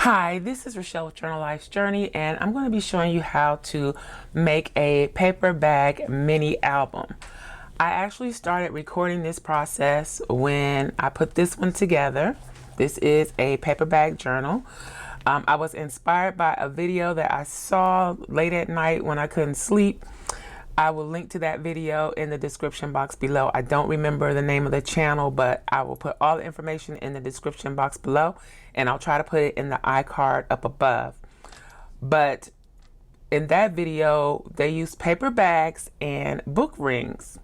Hi, this is Rachelle with Journal Life's Journey, and I'm going to be showing you how to make a paper bag mini album. I actually started recording this process when I put this one together. This is a paper bag journal. I was inspired by a video that I saw late at night when I couldn't sleep. I will link to that video in the description box below. I don't remember the name of the channel, but I will put all the information in the description box below, and I'll try to put it in the iCard up above. But in that video, they used paper bags and book rings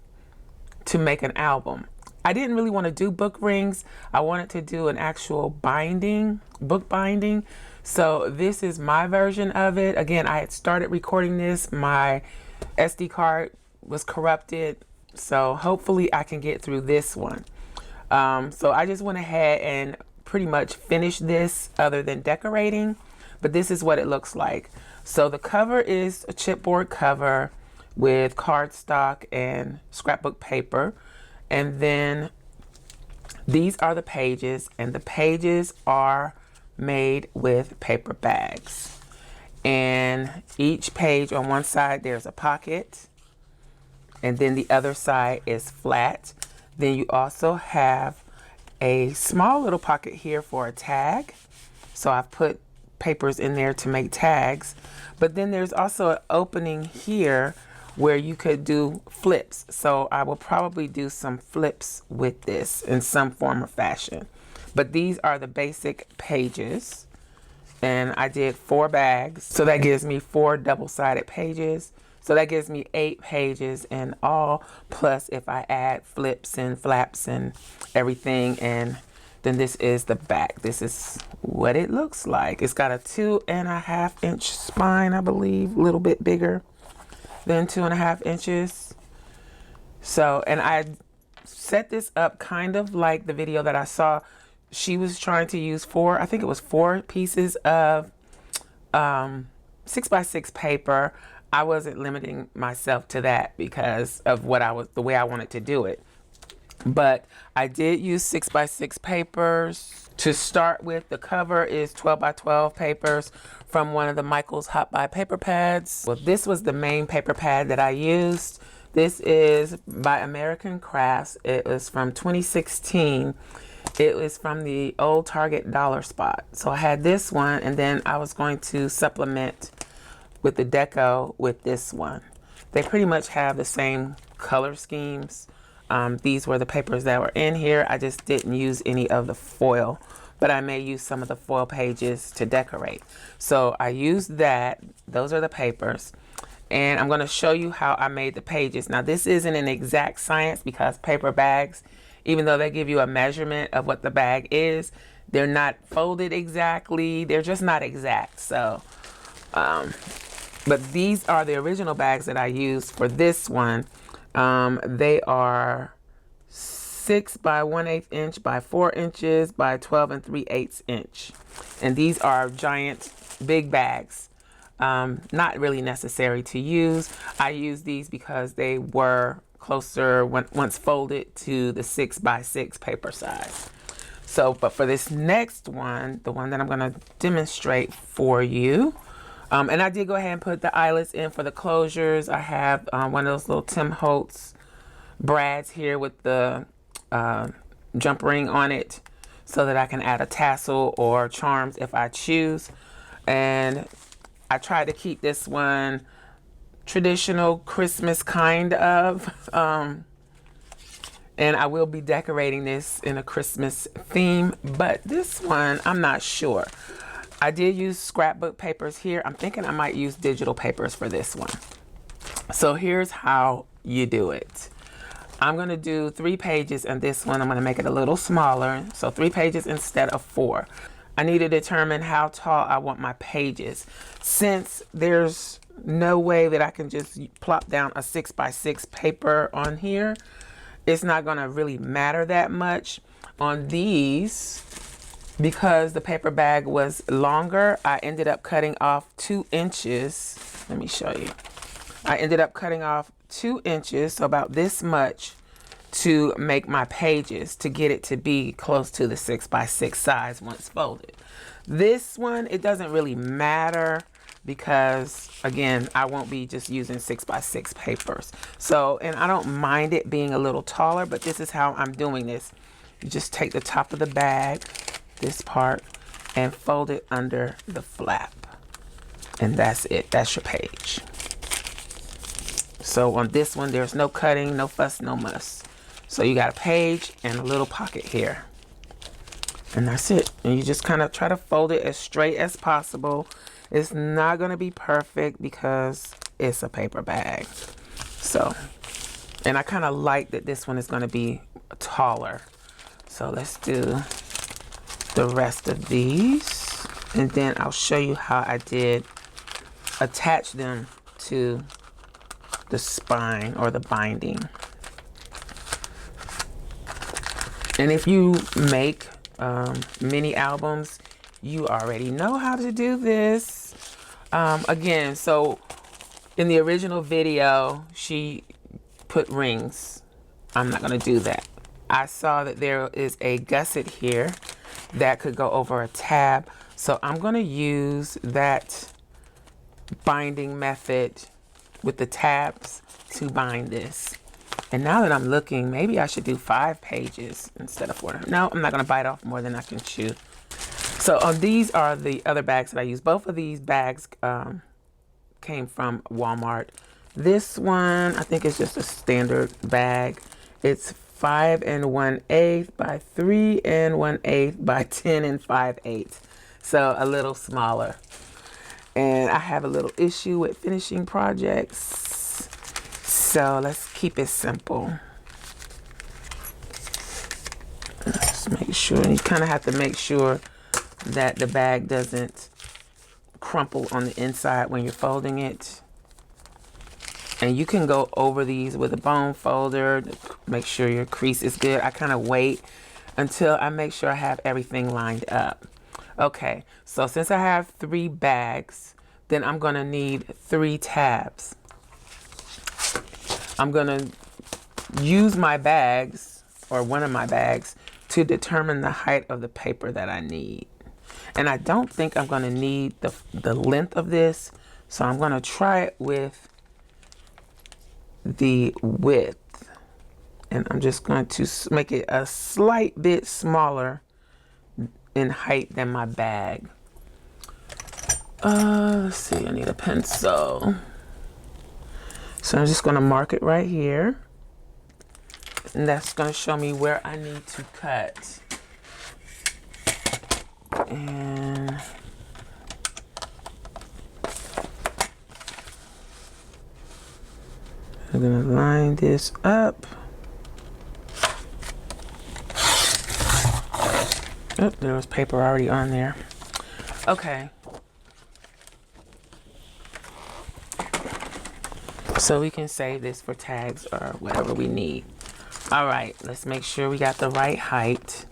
to make an album. I didn't really want to do book rings. I wanted to do an actual binding, book binding. So this is my version of it. Again, I had started recording this. My SD card was corrupted, so hopefully I can get through this one. So I just went ahead and pretty much finished this other than decorating, but this is what it looks like. So the cover is a chipboard cover with cardstock and scrapbook paper, and then these are the pages, and the pages are made with paper bags. And each page, on one side there's a pocket, and then the other side is flat. Then you also have a small little pocket here for a tag, so I've put papers in there to make tags. But then there's also an opening here where you could do flips, so I will probably do some flips with this in some form or fashion. But these are the basic pages, and I did 4 bags, so that gives me 4 double-sided pages. So that gives me 8 pages in all, plus if I add flips and flaps and everything. And then this is the back. This is what it looks like. It's got a 2.5 inch spine, I believe, a little bit bigger than 2.5 inches. So, and I set this up kind of like the video that I saw. She was trying to use 4, I think it was 4 pieces of 6x6 paper. I wasn't limiting myself to that because of the way I wanted to do it. But I did use 6x6 papers. To start with, the cover is 12x12 papers from one of the Michaels Hot Buy paper pads. Well, this was the main paper pad that I used. This is by American Crafts. It was from 2016. It was from the old Target dollar spot. So I had this one, and then I was going to supplement with the deco with this one. They pretty much have the same color schemes. These were the papers that were in here. I just didn't use any of the foil, but I may use some of the foil pages to decorate. So I used that. Those are the papers. And I'm going to show you how I made the pages. Now, this isn't an exact science because paper bags, even though they give you a measurement of what the bag is, they're not folded exactly. They're just not exact. So, but these are the original bags that I used for this one. They are 6 by 1/8 inch by 4 inches by 12 3/8 inch. And these are giant, big bags. Not really necessary to use. I use these because they were closer once folded to the 6x6 paper size. So, but for this next one, the one that I'm going to demonstrate for you, and I did go ahead and put the eyelets in for the closures. I have one of those little Tim Holtz brads here with the jump ring on it, so that I can add a tassel or charms if I choose. And I tried to keep this one traditional Christmas kind of, and I will be decorating this in a Christmas theme, but this one I'm not sure. I did use scrapbook papers here. I'm thinking I might use digital papers for this one. So here's how you do it. I'm going to do 3 pages in this one. I'm going to make it a little smaller, so 3 pages instead of 4. I need to determine how tall I want my pages. Since there's no way that I can just plop down a 6x6 paper on here, it's not going to really matter that much. On these, because the paper bag was longer, I ended up cutting off 2 inches. Let me show you. I ended up cutting off 2 inches, so about this much, to make my pages, to get it to be close to the 6x6 size once folded. This one, it doesn't really matter because again, I won't be just using 6x6 papers. So, and I don't mind it being a little taller, but this is how I'm doing this. You just take the top of the bag, this part, and fold it under the flap. And that's it. That's your page. So on this one, there's no cutting, no fuss, no muss. So you got a page and a little pocket here. And that's it. And you just kind of try to fold it as straight as possible. It's not going to be perfect because it's a paper bag. So, and I kind of like that this one is going to be taller. So let's do the rest of these. And then I'll show you how I did attach them to the spine or the binding. And if you make mini albums, you already know how to do this. Again, so in the original video, she put rings. I'm not gonna do that. I saw that there is a gusset here that could go over a tab. So I'm gonna use that binding method with the tabs to bind this. And now that I'm looking, maybe I should do 5 pages instead of 4. No, I'm not gonna bite off more than I can chew. So these are the other bags that I use. Both of these bags came from Walmart. This one, I think it's just a standard bag. It's 5 1/8 by 3 1/8 by 10 5/8. So a little smaller. And I have a little issue with finishing projects. So let's keep it simple. Just make sure, you kind of have to make sure that the bag doesn't crumple on the inside when you're folding it. And you can go over these with a bone folder to make sure your crease is good. I kind of wait until I make sure I have everything lined up. Okay, so since I have 3 bags, then I'm gonna need 3 tabs. I'm gonna use my bags, or one of my bags, to determine the height of the paper that I need. And I don't think I'm gonna need the length of this, so I'm gonna try it with the width. And I'm just going to make it a slight bit smaller in height than my bag. Let's see, I need a pencil. So I'm just gonna mark it right here. And that's gonna show me where I need to cut. And I'm gonna line this up. Oh, there was paper already on there. Okay. So we can save this for tags or whatever we need. All right, let's make sure we got the right height,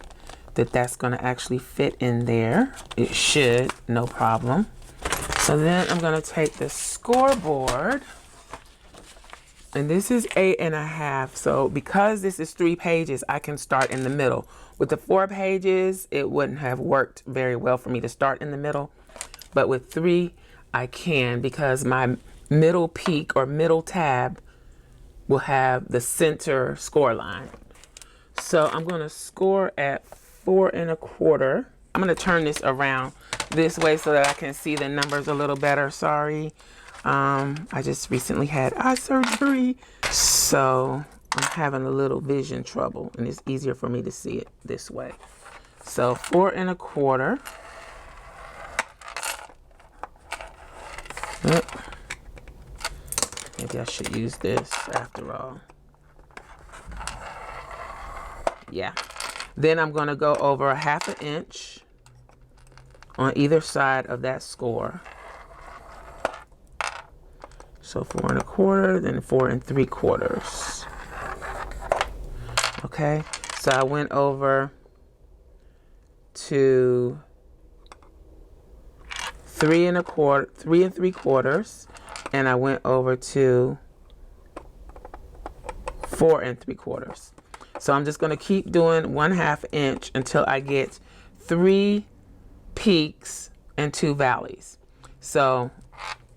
that's gonna actually fit in there. It should, no problem. So then I'm gonna take the scoreboard, and this is 8.5. So because this is 3 pages, I can start in the middle. With the 4 pages, it wouldn't have worked very well for me to start in the middle. But with 3, I can, because my middle peak or middle tab will have the center score line. So I'm gonna score at 4 1/4. I'm gonna turn this around this way so that I can see the numbers a little better. Sorry. I just recently had eye surgery, so I'm having a little vision trouble, and it's easier for me to see it this way. So 4 1/4. Maybe I should use this after all. Yeah. Then I'm going to go over 1/2 inch on either side of that score. So 4 1/4, then 4 3/4. Okay. So I went over to 3 3/4, and I went over to 4 3/4. So I'm just going to keep doing 1/2 inch until I get 3 peaks and 2 valleys. So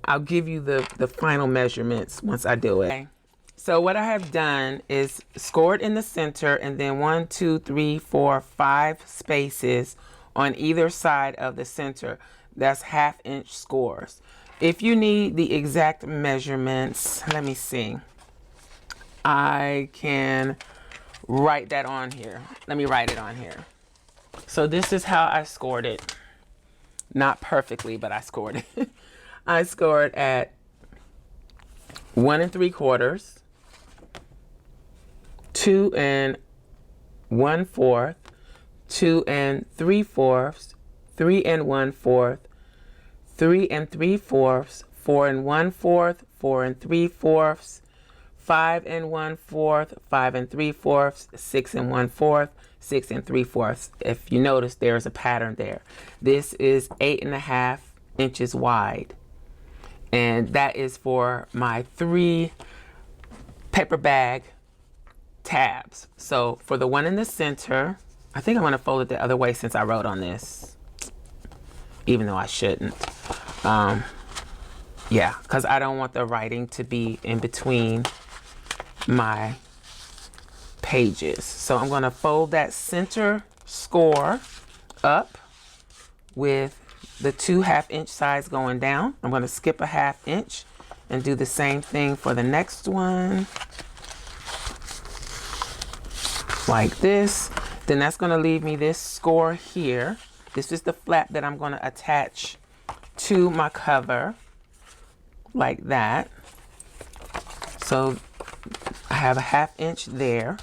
I'll give you the final measurements once I do it. Okay. So what I have done is scored in the center and then 1, 2, 3, 4, 5 spaces on either side of the center. That's 1/2 inch scores. If you need the exact measurements, let me see. I can write that on here. Let me write it on here. So this is how I scored it. Not perfectly, but I scored it. I scored at 1 3/4, 2 1/4, 2 3/4, 3 1/4, 3 3/4, 4 1/4, 4 3/4, 5 1/4, 5 3/4, 6 1/4, 6 3/4. If you notice, there's a pattern there. This is 8.5 inches wide, and that is for my 3 paper bag tabs. So for the one in the center, I think I'm going to fold it the other way since I wrote on this, even though I shouldn't. Yeah, because I don't want the writing to be in between my pages. So I'm going to fold that center score up with the 2 1/2 inch sides going down. I'm going to skip a 1/2 inch and do the same thing for the next one, like this. Then that's going to leave me this score here. This is the flap that I'm going to attach to my cover, like that. So I have a 1/2 inch there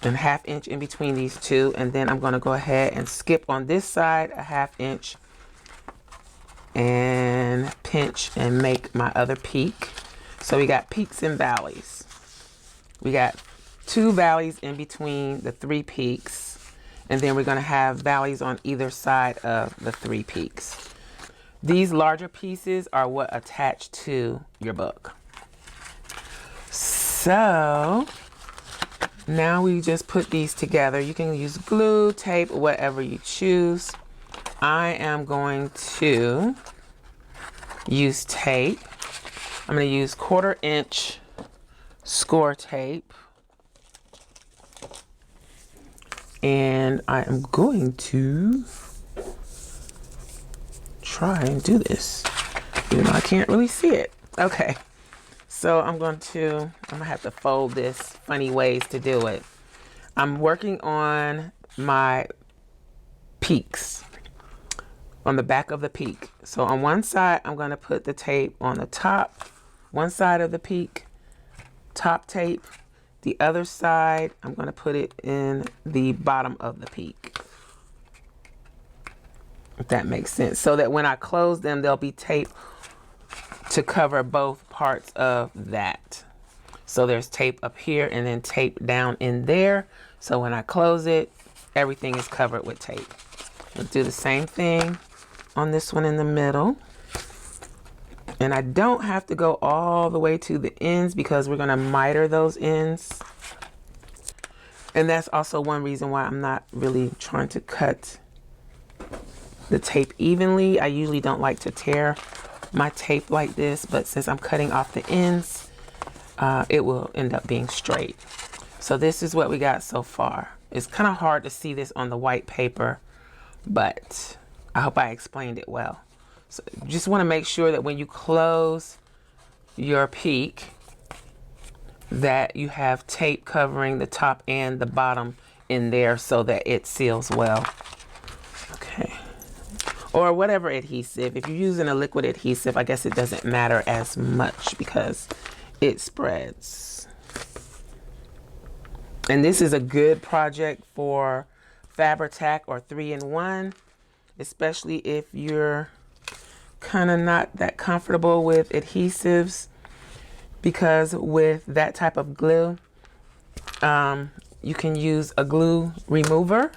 and 1/2 inch in between these two, and then I'm going to go ahead and skip on this side a 1/2 inch and pinch and make my other peak. So we got peaks and valleys. We got 2 valleys in between the 3 peaks, and then we're going to have valleys on either side of the 3 peaks. These larger pieces are what attach to your book. So now we just put these together. You can use glue, tape, whatever you choose. I am going to use tape. I'm going to use 1/4 inch score tape. And I am going to try and do this, even though I can't really see it. Okay. So I'm going to have to fold this funny ways to do it. I'm working on my peaks, on the back of the peak. So on one side, I'm going to put the tape on the top, one side of the peak, top tape. The other side, I'm going to put it in the bottom of the peak, if that makes sense. So that when I close them, there'll be tape to cover both parts of that. So there's tape up here and then tape down in there. So when I close it, everything is covered with tape. I'll do the same thing on this one in the middle. And I don't have to go all the way to the ends because we're going to miter those ends. And that's also one reason why I'm not really trying to cut the tape evenly. I usually don't like to tear my tape like this, but since I'm cutting off the ends, it will end up being straight. So this is what we got so far. It's kind of hard to see this on the white paper, but I hope I explained it well. So just want to make sure that when you close your peak, that you have tape covering the top and the bottom in there so that it seals well. Okay. Or whatever adhesive. If you're using a liquid adhesive, I guess it doesn't matter as much because it spreads. And this is a good project for Fabri-Tac or 3-in-1, especially if you're kind of not that comfortable with adhesives, because with that type of glue, you can use a glue remover.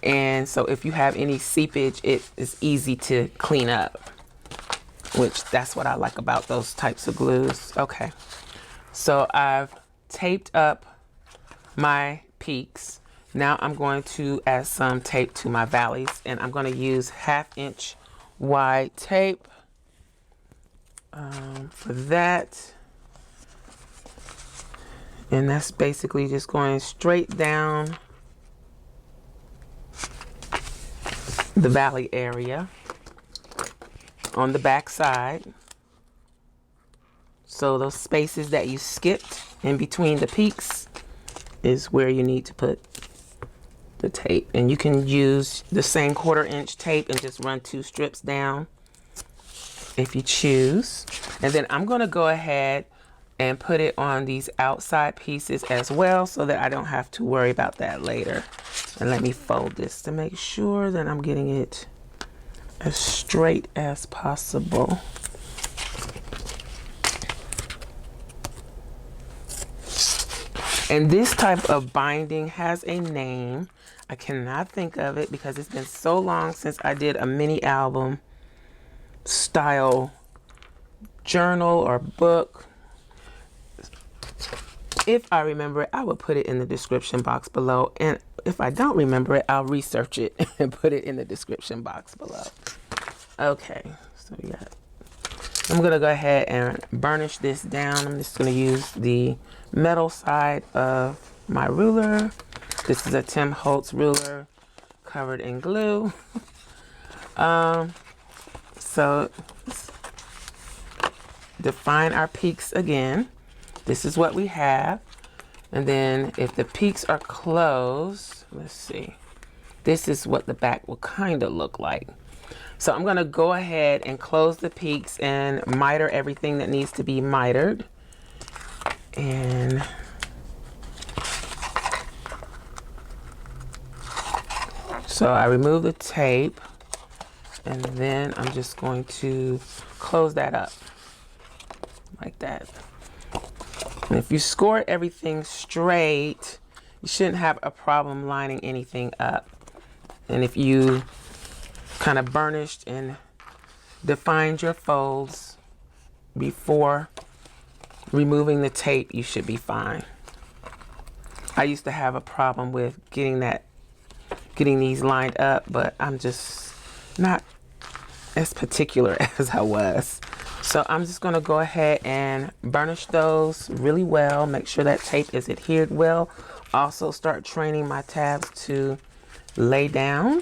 And so if you have any seepage, it is easy to clean up, which that's what I like about those types of glues. Okay, so I've taped up my peaks. Now I'm going to add some tape to my valleys, and I'm going to use 1/2 inch wide tape for that. And that's basically just going straight down the valley area on the back side. So those spaces that you skipped in between the peaks is where you need to put the tape. And you can use the same 1/4 inch tape and just run 2 strips down if you choose. And then I'm going to go ahead and put it on these outside pieces as well, so that I don't have to worry about that later. And let me fold this to make sure that I'm getting it as straight as possible. And this type of binding has a name. I cannot think of it because it's been so long since I did a mini album style journal or book. If I remember it, I will put it in the description box below. And if I don't remember it, I'll research it and put it in the description box below. Okay, so we got, I'm gonna go ahead and burnish this down. I'm just gonna use the metal side of my ruler. This is a Tim Holtz ruler covered in glue. So let's define our peaks again. This is what we have. And then if the peaks are closed, let's see, this is what the back will kind of look like. So I'm going to go ahead and close the peaks and miter everything that needs to be mitered. And so I remove the tape, and then I'm just going to close that up like that. And if you score everything straight, you shouldn't have a problem lining anything up. And if you kind of burnished and defined your folds before removing the tape, you should be fine. I used to have a problem with getting these lined up, but I'm just not as particular as I was. So I'm just going to go ahead and burnish those really well. Make sure that tape is adhered well. Also start training my tabs to lay down,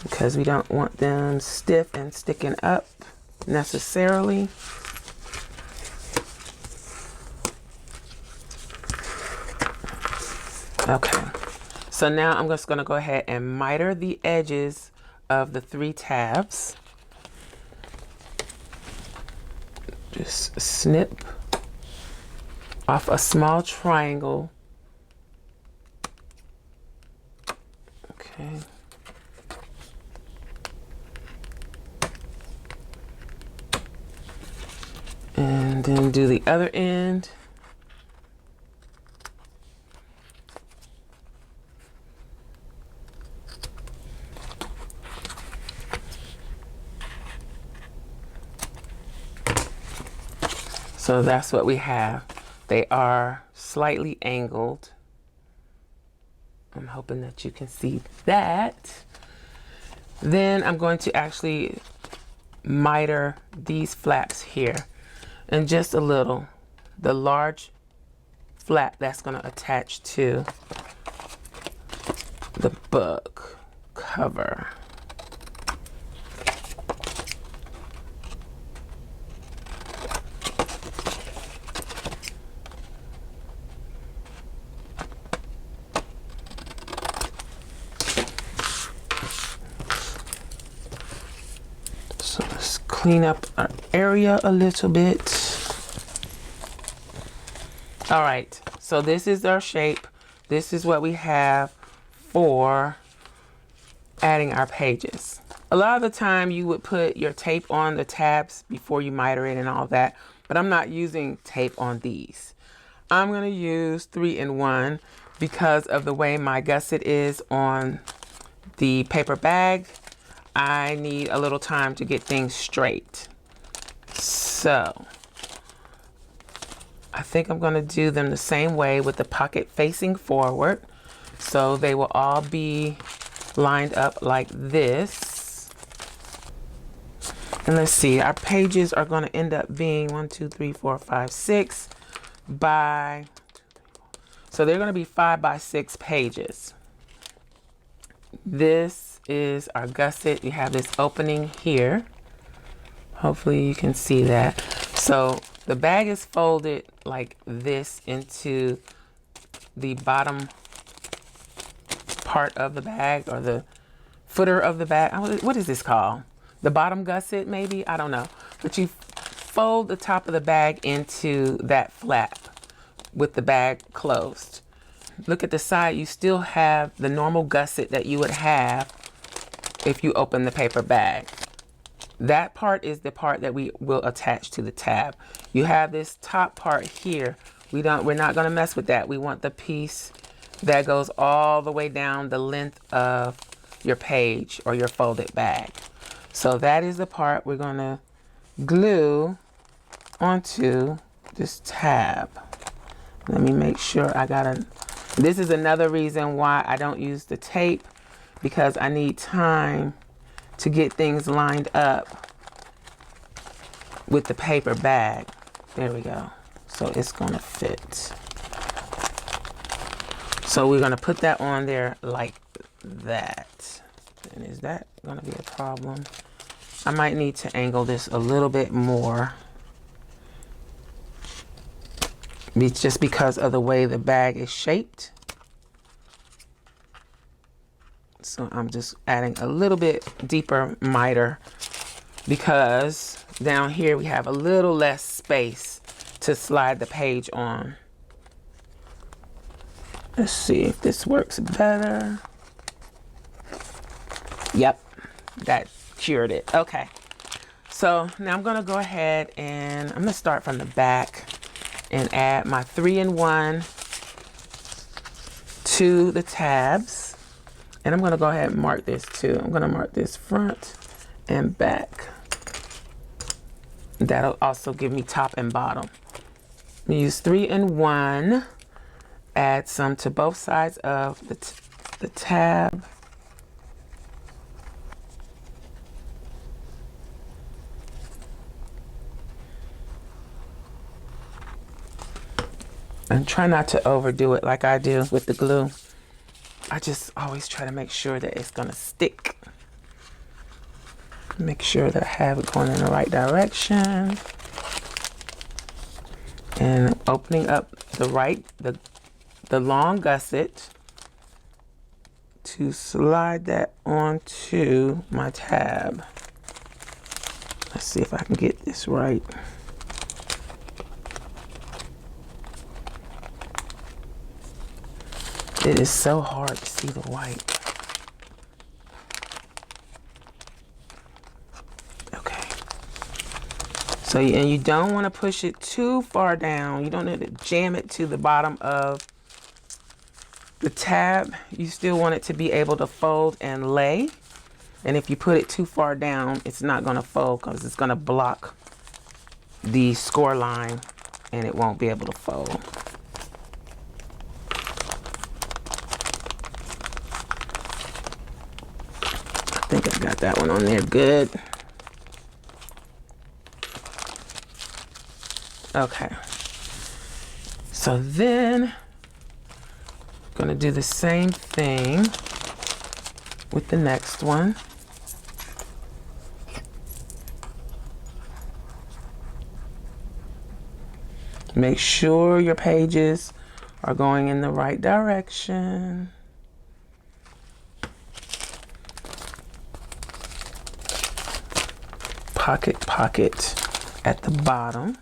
because we don't want them stiff and sticking up necessarily. Okay, so now I'm just going to go ahead and miter the edges of the 3 tabs. Just snip off a small triangle. Okay. And then do the other end. So that's what we have. They are slightly angled. I'm hoping that you can see that. Then I'm going to actually miter these flaps here, and just a little, the large flap that's going to attach to the book cover. So let's clean up our area a little bit. All right, so this is our shape. This is what we have for adding our pages. A lot of the time you would put your tape on the tabs before you miter it and all that, but I'm not using tape on these. I'm going to use 3-in-1 because of the way my gusset is on the paper bag. I need a little time to get things straight. So I think I'm going to do them the same way with the pocket facing forward. So they will all be lined up like this. And let's see, our pages are going to end up being 1, 2, 3, 4, 5, 6 by, so they're going to be 5 by 6 pages. This is our gusset. You have this opening here. Hopefully you can see that. So the bag is folded like this into the bottom part of the bag, or the footer of the bag. What is this called? The bottom gusset, maybe? I don't know. But you fold the top of the bag into that flap with the bag closed. Look at the side. You still have the normal gusset that you would have if you open the paper bag. That part is the part that we will attach to the tab. You have this top part here. We're not going to mess with that. We want the piece that goes all the way down the length of your page or your folded bag. So that is the part we're going to glue onto this tab. Let me make sure this is another reason why I don't use the tape, because I need time to get things lined up with the paper bag. There we go. So it's going to fit. So we're going to put that on there like that. And is that going to be a problem? I might need to angle this a little bit more. Just because of the way the bag is shaped. So I'm just adding a little bit deeper miter, because down here we have a little less space to slide the page on. Let's see if this works better. Yep, that cured it. Okay, so now I'm gonna go ahead and I'm gonna start from the back and add my 3-in-1 to the tabs. And I'm gonna go ahead and mark this too. I'm gonna mark this front and back. That'll also give me top and bottom. We use 3-in-1, add some to both sides of the tab. And try not to overdo it like I do with the glue. I just always try to make sure that it's gonna stick. Make sure that I have it going in the right direction. And opening up the long gusset to slide that onto my tab. Let's see if I can get this right. It is so hard to see the white. Okay. So, and you don't want to push it too far down. You don't need to jam it to the bottom of the tab. You still want it to be able to fold and lay. And if you put it too far down, it's not going to fold, because it's going to block the score line and it won't be able to fold. I think I got that one on there good. Okay. So then I'm going to do the same thing with the next one. Make sure your pages are going in the right direction. Pocket at the bottom.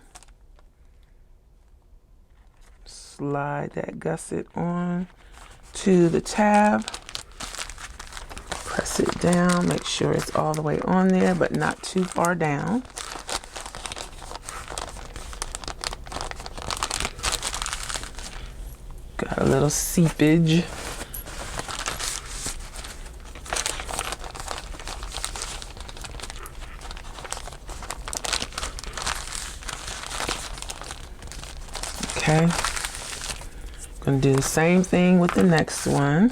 Slide that gusset on to the tab. Press it down, make sure it's all the way on there, but not too far down. Got a little seepage. Okay, I'm gonna do the same thing with the next one.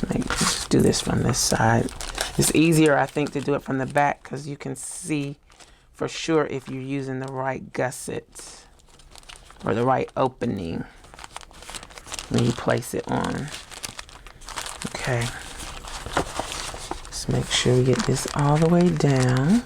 Let's do this from this side. It's easier, I think, to do it from the back because you can see for sure if you're using the right gusset or the right opening when you place it on. Okay. Let's make sure we get this all the way down.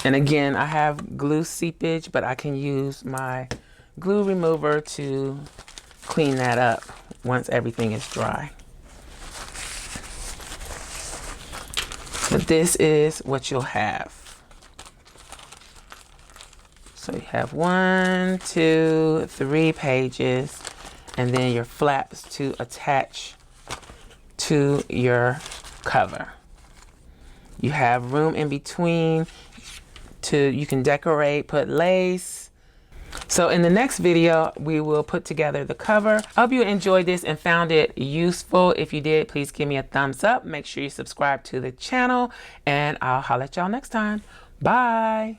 And again, I have glue seepage, but I can use my glue remover to clean that up once everything is dry. But this is what you'll have. So you have 1, 2, 3 pages, and then your flaps to attach to your cover. You have room in between. You can decorate, put lace. So in the next video, we will put together the cover. I hope you enjoyed this and found it useful. If you did, please give me a thumbs up. Make sure you subscribe to the channel, and I'll holler at y'all next time. Bye.